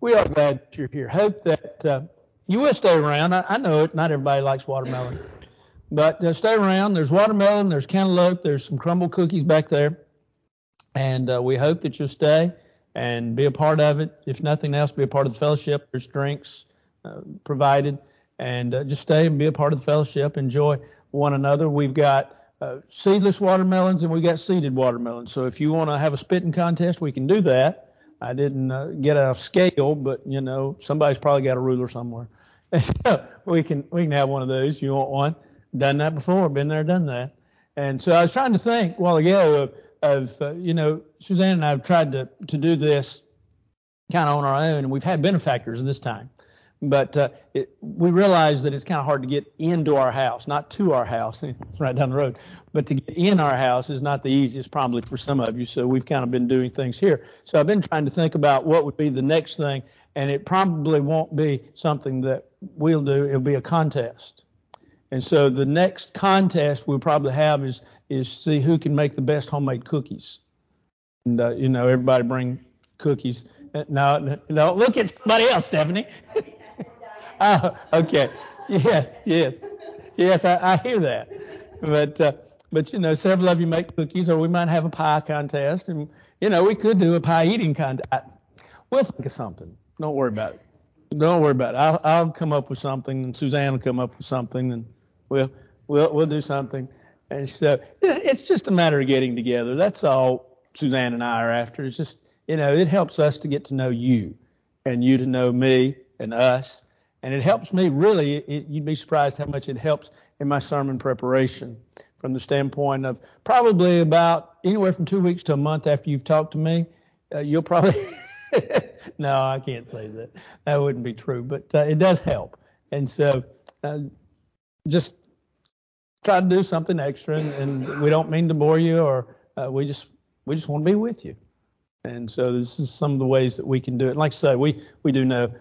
We are glad that you're here. Hope that you will stay around. I know it. Not everybody likes watermelon. But stay around. There's watermelon. There's cantaloupe. There's some crumble cookies back there. And we hope that you'll stay and be a part of it. If nothing else, be a part of the fellowship. There's drinks provided. And just stay and be a part of the fellowship. Enjoy one another. We've got seedless watermelons and we've got seeded watermelons. So if you want to have a spitting contest, we can do that. I didn't get a scale, but, you know, somebody's probably got a ruler somewhere. And so we can have one of those. You want one? Done that before. Been there, done that. And so I was trying to think a while ago of Suzanne and I have tried to do this kind of on our own, and we've had benefactors this time. But we realize that it's kind of hard to get into our house, not to our house, it's right down the road, but to get in our house is not the easiest probably for some of you. So we've kind of been doing things here. So I've been trying to think about what would be the next thing, and it probably won't be something that we'll do. It'll be a contest. And so the next contest we'll probably have is see who can make the best homemade cookies. And, everybody bring cookies. No, look at somebody else, Stephanie. Oh, okay. Yes. I hear that. But several of you make cookies, or we might have a pie contest, and we could do a pie eating contest. We'll think of something. Don't worry about it. I'll come up with something, and Suzanne will come up with something, and we'll do something. And so it's just a matter of getting together. That's all Suzanne and I are after. It's just it helps us to get to know you, and you to know me and us. And it helps me really, you'd be surprised how much it helps in my sermon preparation from the standpoint of probably about anywhere from 2 weeks to a month after you've talked to me, you'll probably, no, I can't say that. That wouldn't be true, but it does help. And so just try to do something extra, and we don't mean to bore you, or we just want to be with you. And so this is some of the ways that we can do it. Like I say, we do know,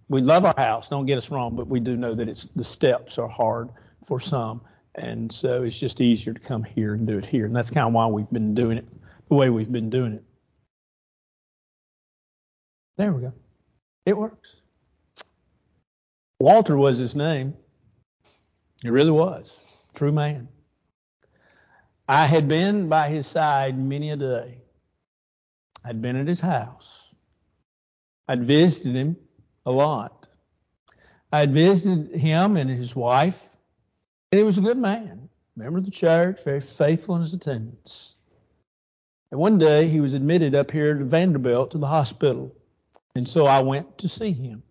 we love our house, don't get us wrong, but we do know that the steps are hard for some. And so it's just easier to come here and do it here. And that's kind of why we've been doing it the way we've been doing it. There we go. It works. Walter was his name. It really was. True man. I had been by his side many a day. I'd been at his house. I'd visited him a lot. I'd visited him and his wife, and he was a good man. Member of the church, very faithful in his attendance. And one day he was admitted up here to Vanderbilt to the hospital, and so I went to see him.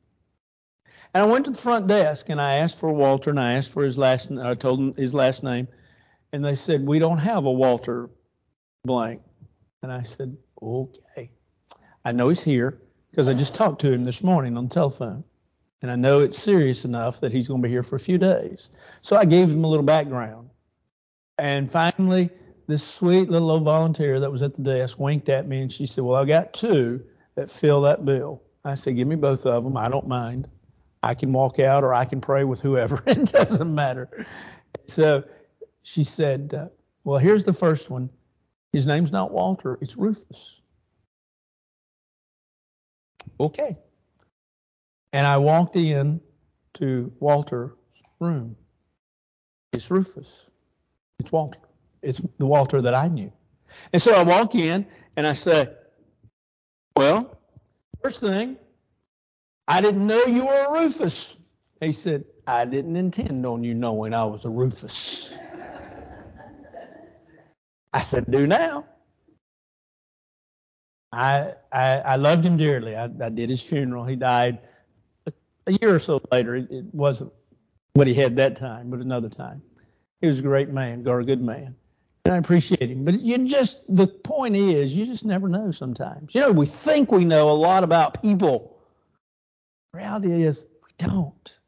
And I went to the front desk and I asked for Walter, and I asked for his last name. I told him his last name, and they said, "We don't have a Walter blank." And I said, "Okay. I know he's here because I just talked to him this morning on the telephone. And I know it's serious enough that he's going to be here for a few days." So I gave him a little background. And finally, this sweet little old volunteer that was at the desk winked at me, and she said, "Well, I got two that fill that bill." I said, "Give me both of them. I don't mind. I can walk out or I can pray with whoever. It doesn't matter." So she said, "Well, here's the first one. His name's not Walter. It's Rufus." Okay. And I walked in to Walter's room. It's Rufus. It's Walter. It's the Walter that I knew. And so I walk in and I say, "Well, first thing, I didn't know you were a Rufus." He said, "I didn't intend on you knowing I was a Rufus." I said, "Do now." I loved him dearly. I did his funeral. He died a year or so later. It wasn't what he had that time, but another time. He was a great man, or a good man, and I appreciate him. But the point is, you just never know sometimes. We think we know a lot about people. The reality is, we don't.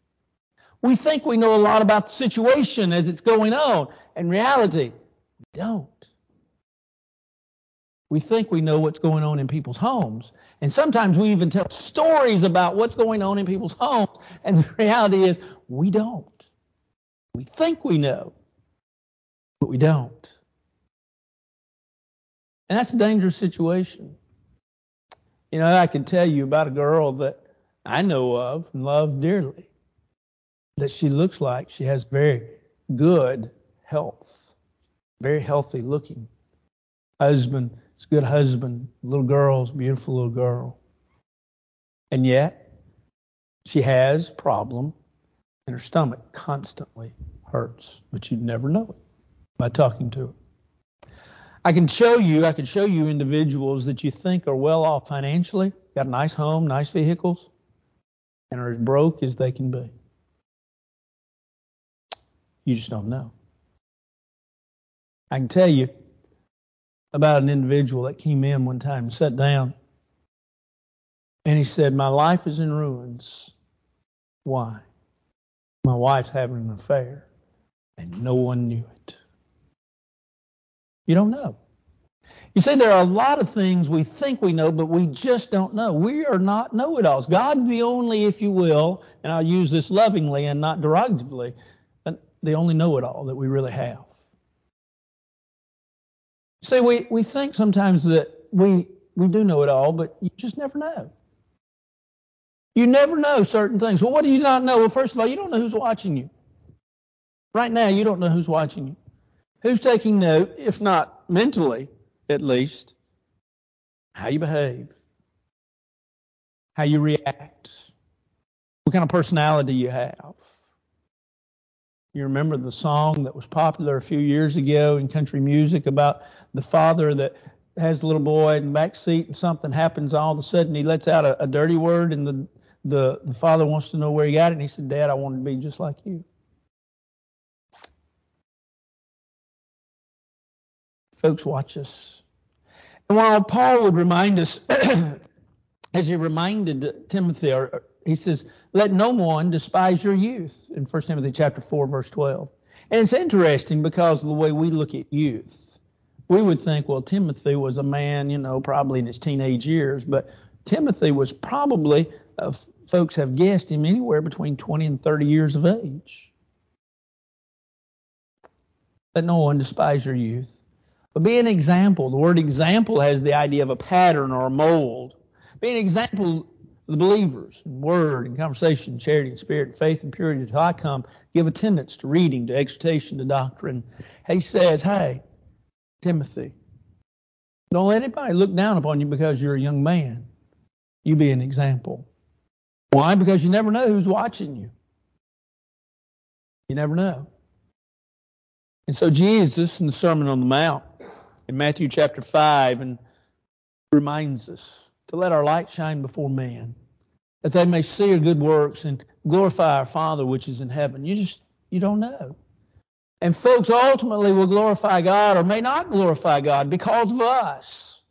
We think we know a lot about the situation as it's going on. In reality, we don't. We think we know what's going on in people's homes. And sometimes we even tell stories about what's going on in people's homes. And the reality is, we don't. We think we know, but we don't. And that's a dangerous situation. You know, I can tell you about a girl that I know of and love dearly, that she looks like she has very good health, very healthy looking husband. It's a good husband. Little girl's a beautiful little girl. And yet she has a problem and her stomach constantly hurts, but you'd never know it by talking to her. I can show you individuals that you think are well off financially, got a nice home, nice vehicles, and are as broke as they can be. You just don't know. I can tell you about an individual that came in one time and sat down, and he said, my life is in ruins. Why? My wife's having an affair, and no one knew it. You don't know. You see, there are a lot of things we think we know, but we just don't know. We are not know-it-alls. God's the only, if you will, and I'll use this lovingly and not derogatively, the only know-it-all that we really have. See, we think sometimes that we do know it all, but you just never know. You never know certain things. Well, what do you not know? Well, first of all, you don't know who's watching you. Right now, you don't know who's watching you. Who's taking note, if not mentally, at least, how you behave, how you react, what kind of personality you have. You remember the song that was popular a few years ago in country music about the father that has the little boy in the back seat and something happens, all of a sudden he lets out a dirty word and the father wants to know where he got it, and he said, Dad, I wanted to be just like you. Folks, watch us. And while Paul would remind us, as he reminded Timothy, he says, let no one despise your youth in 1 Timothy chapter 4, verse 12. And it's interesting because of the way we look at youth. We would think, well, Timothy was a man, probably in his teenage years, but Timothy was probably, folks have guessed him anywhere between 20 and 30 years of age. Let no one despise your youth. But be an example. The word example has the idea of a pattern or a mold. Be an example of the believers in word and conversation, charity and spirit, and faith and purity until I come. Give attendance to reading, to exhortation, to doctrine. He says, hey, Timothy, don't let anybody look down upon you because you're a young man. You be an example. Why? Because you never know who's watching you. You never know. And so Jesus in the Sermon on the Mount in Matthew chapter 5 and reminds us to let our light shine before men, that they may see our good works and glorify our Father which is in heaven. You don't know. And folks ultimately will glorify God or may not glorify God because of us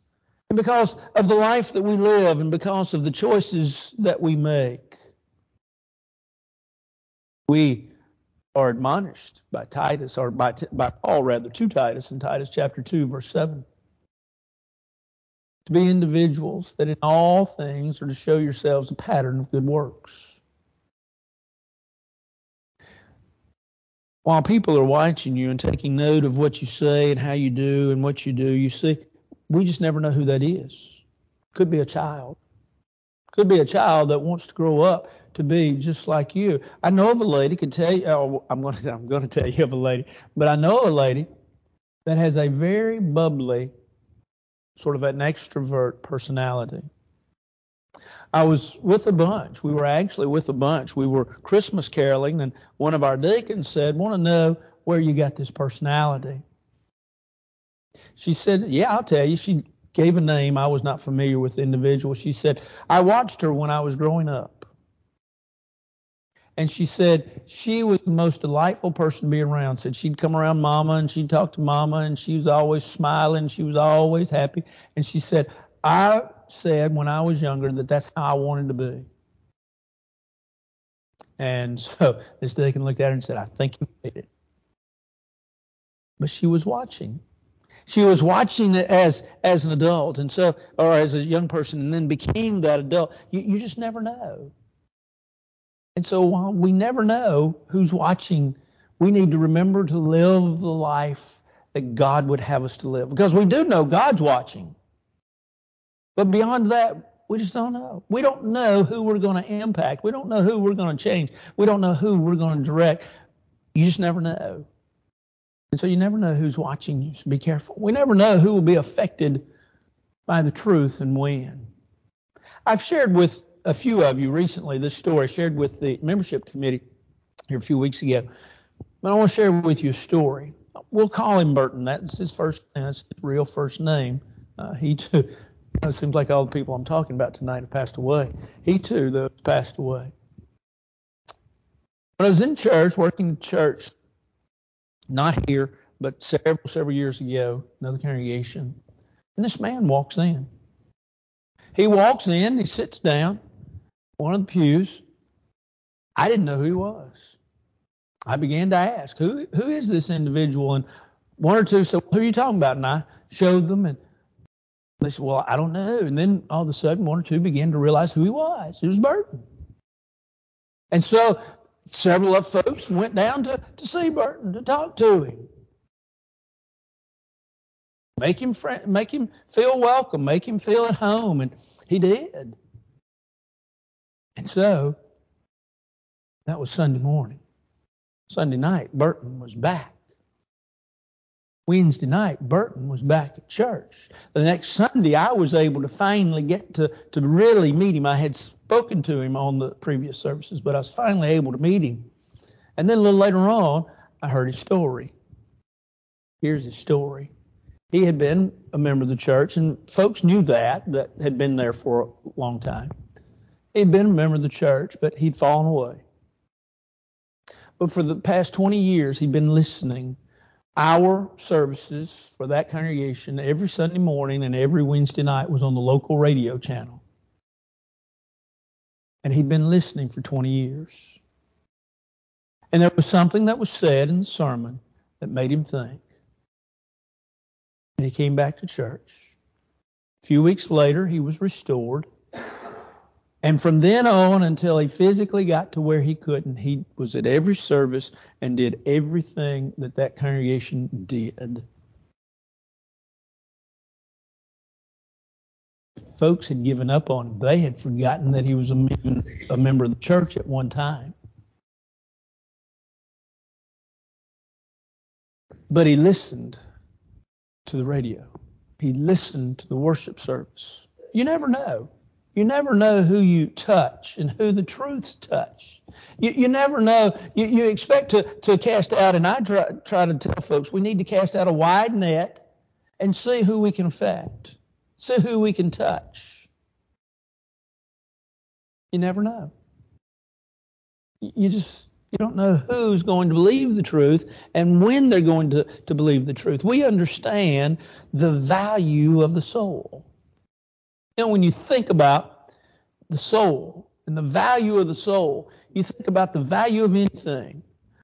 and because of the life that we live and because of the choices that we make. We are admonished by Titus, or by Paul rather, to Titus in Titus chapter 2, verse 7. To be individuals that in all things are to show yourselves a pattern of good works. While people are watching you and taking note of what you say and how you do and what you do, you see, we just never know who that is. Could be a child. Could be a child that wants to grow up to be just like you. I know of a lady, could tell you, I'm going to tell you of a lady, but I know of a lady that has a very bubbly, sort of an extrovert personality. I was with a bunch. We were actually with a bunch. We were Christmas caroling, and one of our deacons said, want to know where you got this personality. She said, yeah, I'll tell you. She gave a name. I was not familiar with the individual. She said, I watched her when I was growing up. And she said she was the most delightful person to be around. Said she'd come around Mama and she'd talk to Mama and she was always smiling. She was always happy. And she said, I said when I was younger that that's how I wanted to be. And so this deacon looked at her and said, I think you made it. But she was watching. She was watching it as an adult, and so, or as a young person, and then became that adult. You just never know. And so while we never know who's watching, we need to remember to live the life that God would have us to live. Because we do know God's watching. But beyond that, We just don't know. We don't know who we're going to impact. We don't know who we're going to change. We don't know who we're going to direct. You just never know. And so you never know who's watching you, so be careful. We never know who will be affected by the truth and when. I've shared with a few of you recently this story, shared with the membership committee here a few weeks ago. But I want to share with you a story. We'll call him Burton. That's his first name. That's his real first name. He too, it seems like all the people I'm talking about tonight have passed away. He too, though, passed away. When I was in church, working in church, not here, but several years ago, another congregation, and this man walks in. He walks in, he sits down, one of the pews. I didn't know who he was. I began to ask, who is this individual? And one or two said, who are you talking about? And I showed them, and they said, well, I don't know. And then all of a sudden, one or two began to realize who he was. It was Burton. And so several of folks went down to see Burton, to talk to him. Make him feel welcome, make him feel at home, and he did. And so that was Sunday morning. Sunday night, Burton was back. Wednesday night, Burton was back at church. The next Sunday, I was able to finally get to really meet him. I had spoken to him on the previous services, but I was finally able to meet him. And then a little later on, I heard his story. Here's his story. He had been a member of the church, and folks knew that had been there for a long time. He'd been a member of the church, but he'd fallen away. But for the past 20 years, he'd been listening. Our services for that congregation every Sunday morning and every Wednesday night was on the local radio channel. And he'd been listening for 20 years. And there was something that was said in the sermon that made him think. And he came back to church. A few weeks later, he was restored. And from then on until he physically got to where he couldn't, he was at every service and did everything that congregation did. Folks had given up on him. They had forgotten that he was a member of the church at one time. But he listened to the radio. He listened to the worship service. You never know. You never know who you touch and who the truths touch. You never know. You expect to cast out, and I try to tell folks we need to cast out a wide net and see who we can affect, see who we can touch. You never know. You don't know who's going to believe the truth and when they're going to believe the truth. We understand the value of the soul. You know, when you think about the soul and the value of the soul, you think about the value of anything.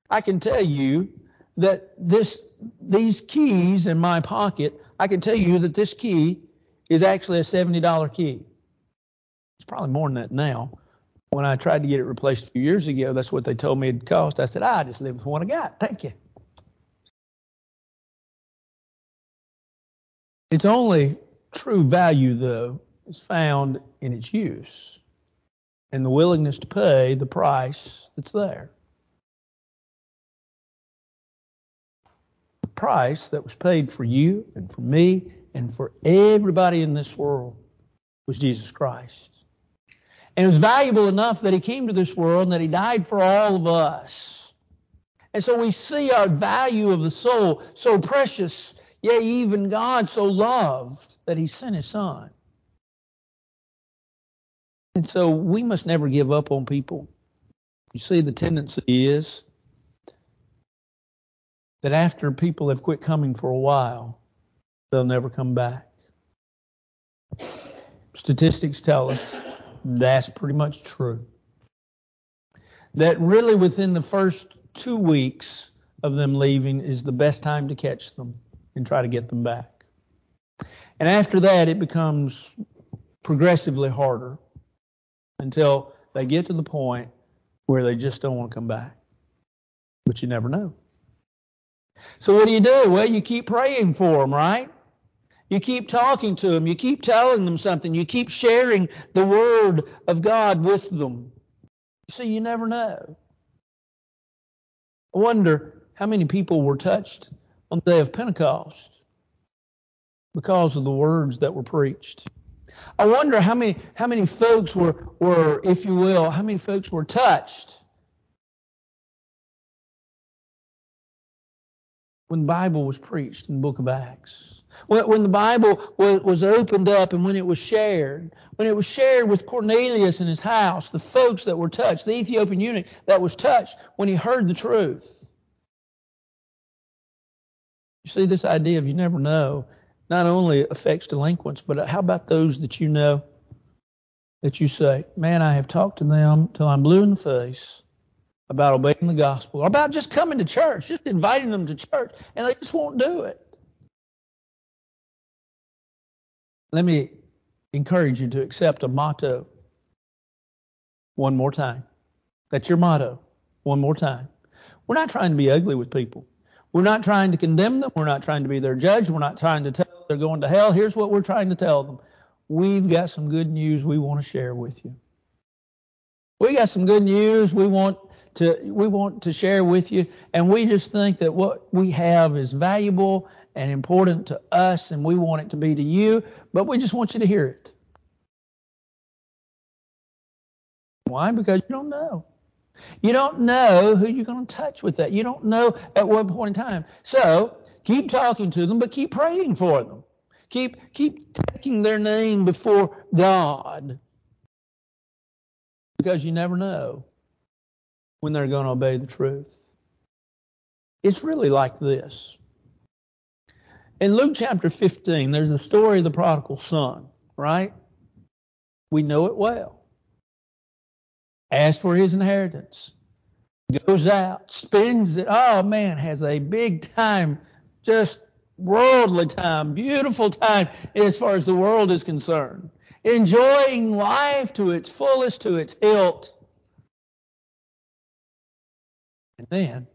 I can tell you that these keys in my pocket, I can tell you that this key is actually a $70 key. It's probably more than that now. When I tried to get it replaced a few years ago, that's what they told me it'd cost. I said, I just live with what I got. Thank you. Its only true value, though, is found in its use and the willingness to pay the price that's there. The price that was paid for you and for me and for everybody in this world was Jesus Christ. And it was valuable enough that he came to this world and that he died for all of us. And so we see our value of the soul, so precious, yea, even God so loved that he sent his son. And so we must never give up on people. You see, the tendency is that after people have quit coming for a while, they'll never come back. Statistics tell us that's pretty much true. That really within the first 2 weeks of them leaving is the best time to catch them and try to get them back. And after that, it becomes progressively harder until they get to the point where they just don't want to come back. But you never know. So what do? Well, you keep praying for them, right? You keep talking to them. You keep telling them something. You keep sharing the Word of God with them. See, you never know. I wonder how many people were touched on the day of Pentecost because of the words that were preached. I wonder how many folks were, if you will, how many folks were touched when the Bible was preached in the book of Acts. When the Bible was opened up and when it was shared with Cornelius in his house, the folks that were touched, the Ethiopian eunuch that was touched when he heard the truth. You see, this idea of you never know not only affects delinquents, but how about those that you know that you say, man, I have talked to them till I'm blue in the face about obeying the gospel, or about just coming to church, just inviting them to church, and they just won't do it. Let me encourage you to accept a motto one more time. That's your motto one more time. We're not trying to be ugly with people. We're not trying to condemn them. We're not trying to be their judge. We're not trying to tell them they're going to hell. Here's what we're trying to tell them. We've got some good news we want to share with you. We got some good news we want to share with you, and we just think that what we have is valuable and important to us, and we want it to be to you, but we just want you to hear it. Why? Because you don't know. You don't know who you're going to touch with that. You don't know at what point in time. So keep talking to them, but keep praying for them. Keep taking their name before God, because you never know when they're going to obey the truth. It's really like this. In Luke chapter 15, there's the story of the prodigal son, right? We know it well. Asks for his inheritance. Goes out, spends it. Oh, man, has a big time, just worldly time, beautiful time as far as the world is concerned. Enjoying life to its fullest, to its hilt. And then,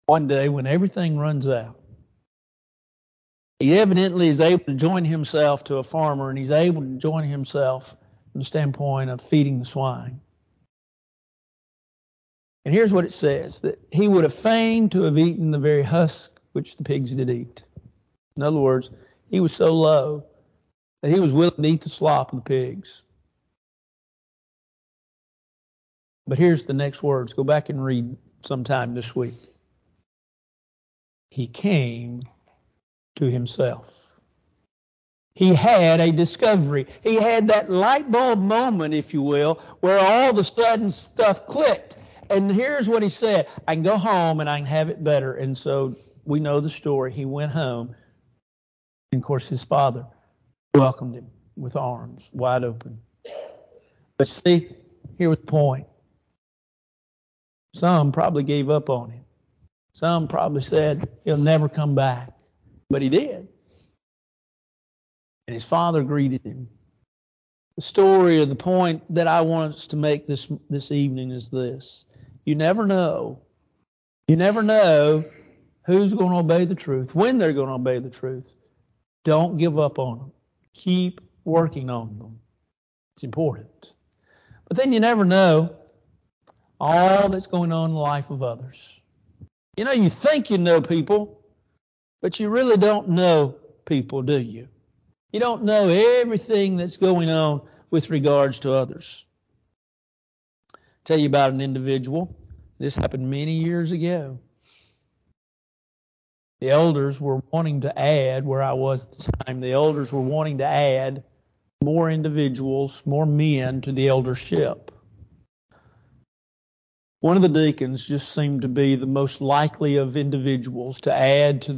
one day when everything runs out, he evidently is able to join himself to a farmer, and he's able to join himself from the standpoint of feeding the swine. And here's what it says, that he would have feigned to have eaten the very husk which the pigs did eat. In other words, he was so low that he was willing to eat the slop of the pigs. But here's the next words. Go back and read sometime this week. He came to himself. He had a discovery. He had that light bulb moment, if you will, where all of a sudden stuff clicked. And here's what he said. I can go home and I can have it better. And so we know the story. He went home. And of course, his father welcomed him with arms wide open. But see, here was the point. Some probably gave up on him. Some probably said he'll never come back. But he did. And his father greeted him. The story or the point that I want us to make this evening is this. You never know. You never know who's going to obey the truth, when they're going to obey the truth. Don't give up on them. Keep working on them. It's important. But then you never know all that's going on in the life of others. You know, you think you know people, but you really don't know people, do you? You don't know everything that's going on with regards to others. I'll tell you about an individual. This happened many years ago. The elders were wanting to add, where I was at the time, the elders were wanting to add more individuals, more men to the eldership. One of the deacons just seemed to be the most likely of individuals to add to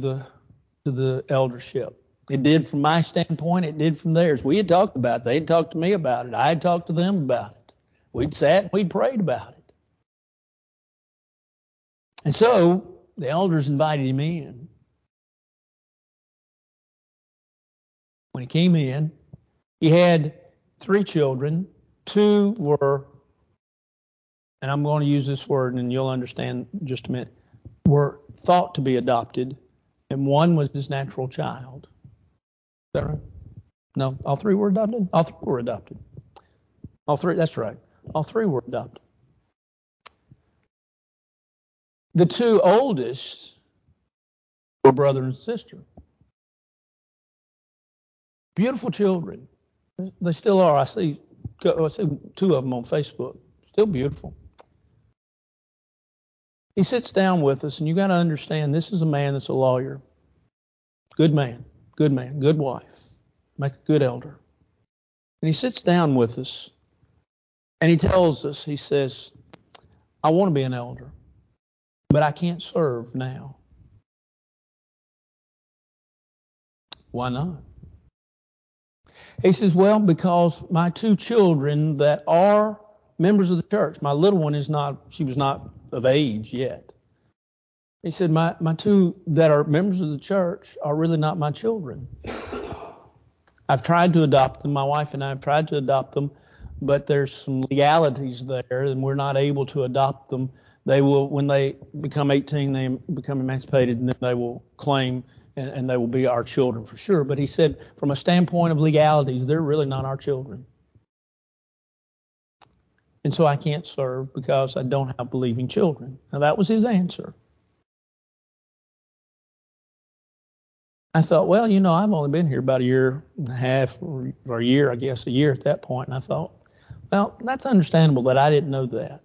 the eldership. It did from my standpoint. It did from theirs. We had talked about it. They had talked to me about it. I had talked to them about it. We'd sat and we'd prayed about it. And so the elders invited him in. When he came in, he had 3 children. 2 were, and I'm going to use this word and you'll understand in just a minute, were thought to be adopted, and 1 was his natural child. that right? No, all three were adopted? All three were adopted. All three, that's right. All three were adopted. The two oldest were brother and sister. Beautiful children. They still are. I see two of them on Facebook. Still beautiful. He sits down with us, and you got to understand, this is a man that's a lawyer. Good man, good wife. Make a good elder. And he sits down with us, and he tells us, he says, I want to be an elder, but I can't serve now. Why not? He says, well, because my two children that are members of the church, my little one she was not of age yet. He said, my two that are members of the church are really not my children. I've tried to adopt them. My wife and I have tried to adopt them, but there's some legalities there, and we're not able to adopt them. They will, when they become 18, they become emancipated, and then they will claim, and they will be our children for sure. But he said, from a standpoint of legalities, they're really not our children. And so I can't serve because I don't have believing children. Now, that was his answer. I thought, well, I've only been here about a year and a half, or a year, I guess, a year at that point. And I thought, well, that's understandable that I didn't know that.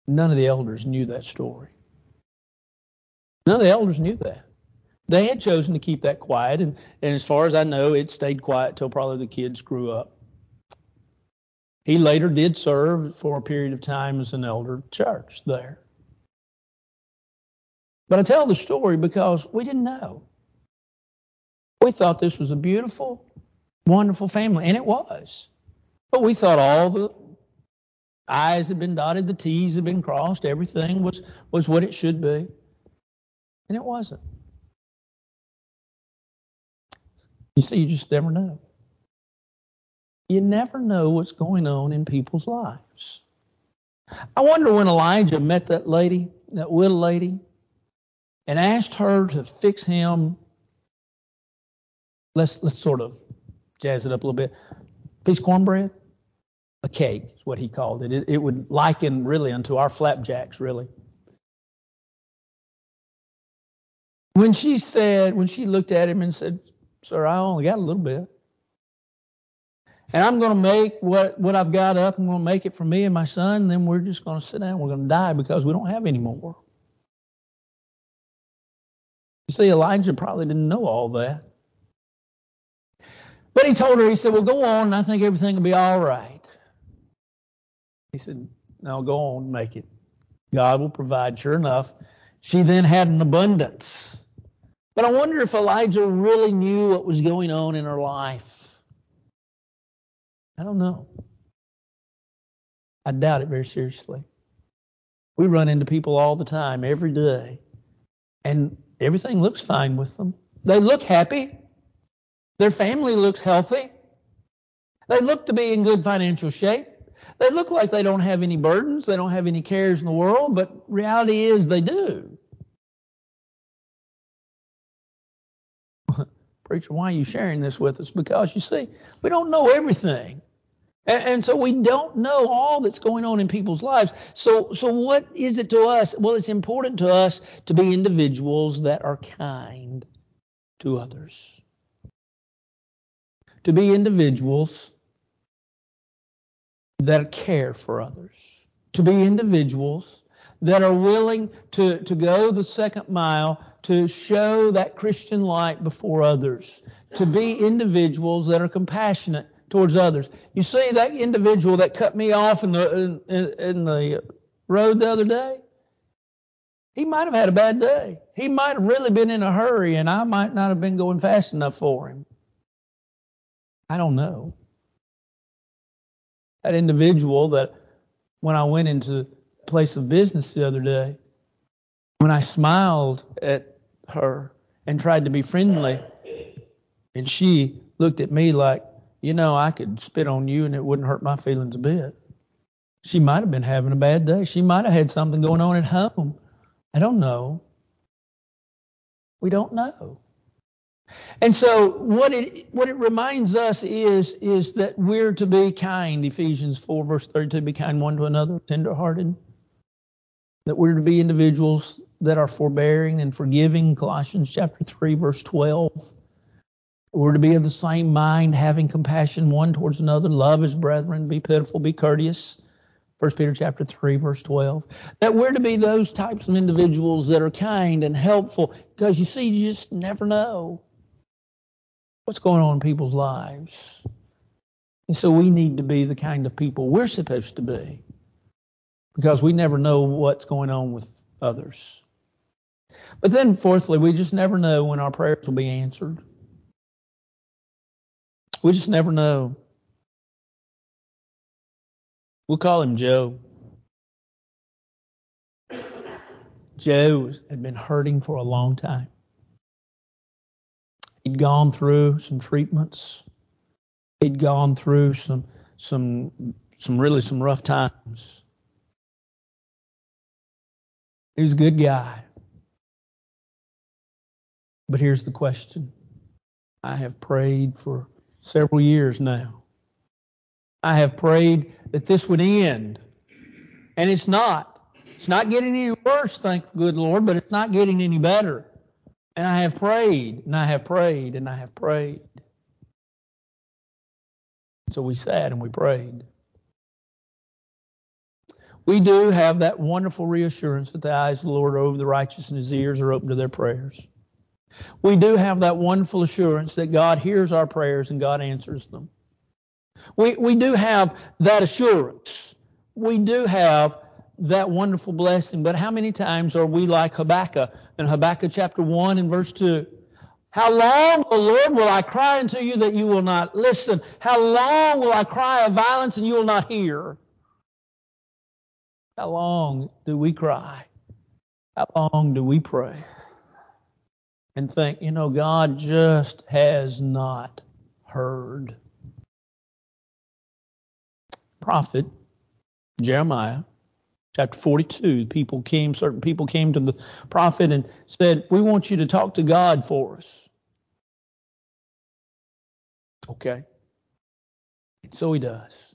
None of the elders knew that story. None of the elders knew that. They had chosen to keep that quiet, and as far as I know, it stayed quiet till probably the kids grew up. He later did serve for a period of time as an elder church there. But I tell the story because we didn't know. We thought this was a beautiful, wonderful family, and it was. But we thought all the I's had been dotted, the T's had been crossed, everything was what it should be. And it wasn't. You see, you just never know. You never know what's going on in people's lives. I wonder when Elijah met that lady, that widow lady, and asked her to fix him, let's sort of jazz it up a little bit, piece of cornbread, a cake is what he called it. It would liken really unto our flapjacks, really. When she looked at him and said, sir, I only got a little bit. And I'm going to make what I've got up. I'm going to make it for me and my son. And then we're just going to sit down. We're going to die because we don't have any more. You see, Elijah probably didn't know all that. But he told her, he said, well, go on, and I think everything will be all right. He said, no, go on, make it. God will provide. Sure enough, she then had an abundance. But I wonder if Elijah really knew what was going on in her life. I don't know. I doubt it very seriously. We run into people all the time, every day, and everything looks fine with them. They look happy. Their family looks healthy. They look to be in good financial shape. They look like they don't have any burdens. They don't have any cares in the world, but reality is they do. Preacher, why are you sharing this with us? Because, you see, we don't know everything. And so we don't know all that's going on in people's lives. So what is it to us? Well, it's important to us to be individuals that are kind to others. To be individuals that care for others. To be individuals that are willing to go the second mile to show that Christian light before others. To be individuals that are compassionate towards others. You see, that individual that cut me off in the road the other day, he might have had a bad day. He might have really been in a hurry, and I might not have been going fast enough for him. I don't know. That individual that when I went into the place of business the other day, when I smiled at her and tried to be friendly, and she looked at me like, I could spit on you and it wouldn't hurt my feelings a bit. She might have been having a bad day. She might have had something going on at home. I don't know. We don't know. And so what it reminds us is that we're to be kind. Ephesians 4 verse 32, be kind one to another, tenderhearted. That we're to be individuals that are forbearing and forgiving. Colossians chapter 3 verse 12. We're to be of the same mind, having compassion one towards another, love as brethren, be pitiful, be courteous. 1 Peter chapter 3 verse 12. That we're to be those types of individuals that are kind and helpful, because you see, you just never know what's going on in people's lives. And so we need to be the kind of people we're supposed to be, because we never know what's going on with others. But then fourthly, we just never know when our prayers will be answered. We just never know. We'll call him Joe. Joe had been hurting for a long time. He'd gone through some treatments. He'd gone through some rough times. He was a good guy. But here's the question. I have prayed for several years now. I have prayed that this would end. And it's not. It's not getting any worse, thank the good Lord, but it's not getting any better. And I have prayed, and I have prayed, and I have prayed. So we sat and we prayed. We do have that wonderful reassurance that the eyes of the Lord are over the righteous and his ears are open to their prayers. We do have that wonderful assurance that God hears our prayers and God answers them. We do have that assurance. We do have that wonderful blessing. But how many times are we like Habakkuk in Habakkuk chapter 1 and verse 2? How long, O Lord, will I cry unto you that you will not listen? How long will I cry of violence and you will not hear? How long do we cry? How long do we pray? And think, God just has not heard. Prophet Jeremiah, chapter 42, certain people came to the prophet and said, we want you to talk to God for us. Okay. And so he does.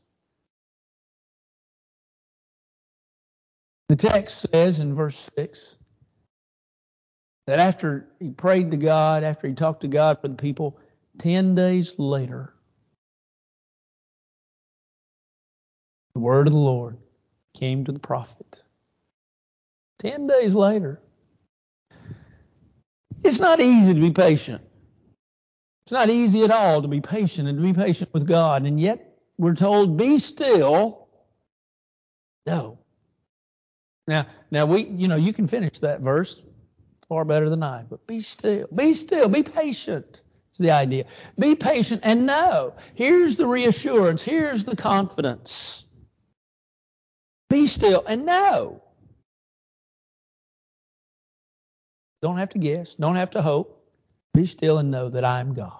The text says in verse 6 that after he prayed to God, after he talked to God for the people, 10 days later, the word of the Lord came to the prophet. 10 days later. It's not easy to be patient. It's not easy at all to be patient and to be patient with God. And yet we're told, be still. No. Now you can finish that verse far better than I, but be still. Be still. Be patient is the idea. Be patient and know. Here's the reassurance. Here's the confidence. Be still and know. Don't have to guess. Don't have to hope. Be still and know that I am God.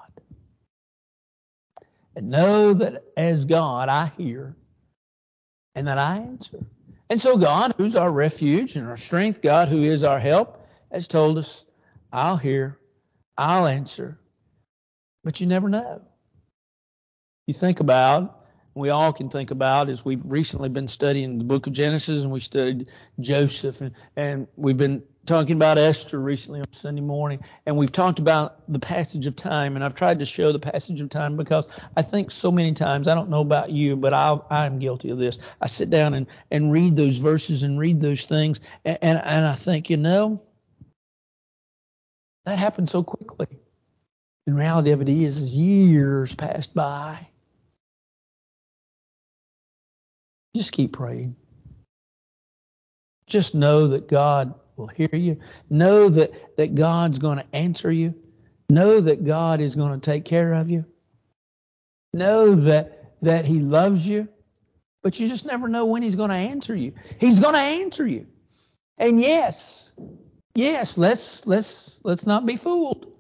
And know that as God I hear and that I answer. And so God, who's our refuge and our strength, God, who is our help, has told us, I'll hear, I'll answer. But you never know. You think about, we all can think about, as we've recently been studying the book of Genesis, and we studied Joseph, and we've been talking about Esther recently on Sunday morning, and we've talked about the passage of time, and I've tried to show the passage of time because I think so many times, I don't know about you, but I'm guilty of this. I sit down and read those verses and read those things, and I think, that happened so quickly. The reality of it is years passed by. Just keep praying. Just know that God will hear you. Know that God's going to answer you. Know that God is going to take care of you. Know that He loves you. But you just never know when He's going to answer you. He's going to answer you. And yes, let's not be fooled.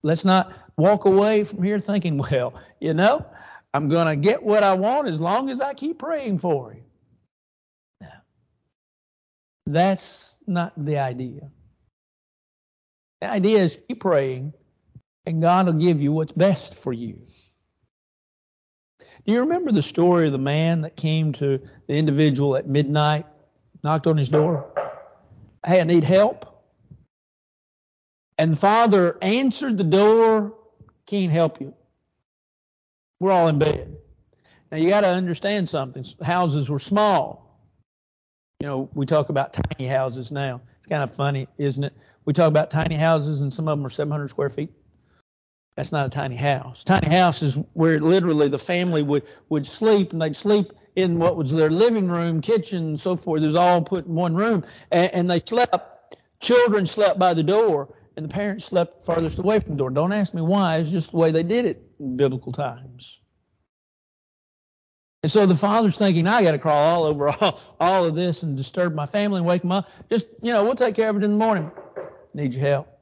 Let's not walk away from here thinking, well, I'm going to get what I want as long as I keep praying for Him. No. That's not the idea. The idea is keep praying and God will give you what's best for you. Do you remember the story of the man that came to the individual at midnight, knocked on his door? Hey, I need help. And the father answered the door, can't help you. We're all in bed. Now you got to understand something. Houses were small. You know, we talk about tiny houses now. It's kind of funny, isn't it? We talk about tiny houses and some of them are 700 square feet. That's not a tiny house. Tiny house is where literally the family would sleep, and they'd sleep in what was their living room, kitchen, and so forth. It was all put in one room. And they slept. Children slept by the door, and the parents slept farthest away from the door. Don't ask me why. It's just the way they did it in biblical times. And so the father's thinking, I got to crawl all over all of this and disturb my family and wake them up. Just, we'll take care of it in the morning. Need your help.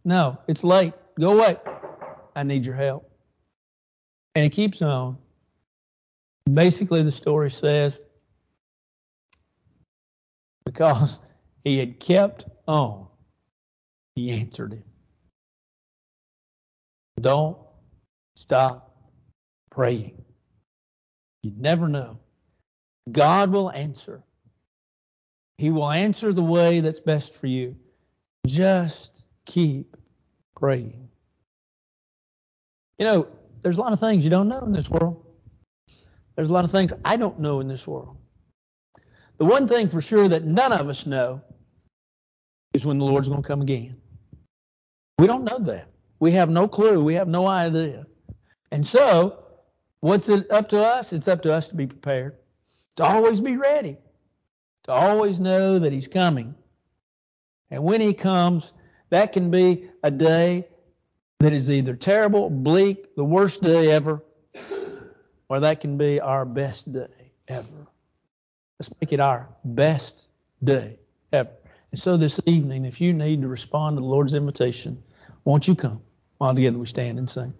No, it's late. Go away. I need your help. And it keeps on. Basically, the story says, because he had kept on, he answered him. Don't stop praying. You never know. God will answer. He will answer the way that's best for you. Just keep praying. There's a lot of things you don't know in this world. There's a lot of things I don't know in this world. The one thing for sure that none of us know is when the Lord's going to come again. We don't know that. We have no clue. We have no idea. And so, what's it up to us? It's up to us to be prepared, to always be ready, to always know that He's coming. And when He comes, that can be a day that is either terrible, bleak, the worst day ever, or that can be our best day ever. Let's make it our best day ever. And so this evening, if you need to respond to the Lord's invitation, won't you come while together we stand and sing?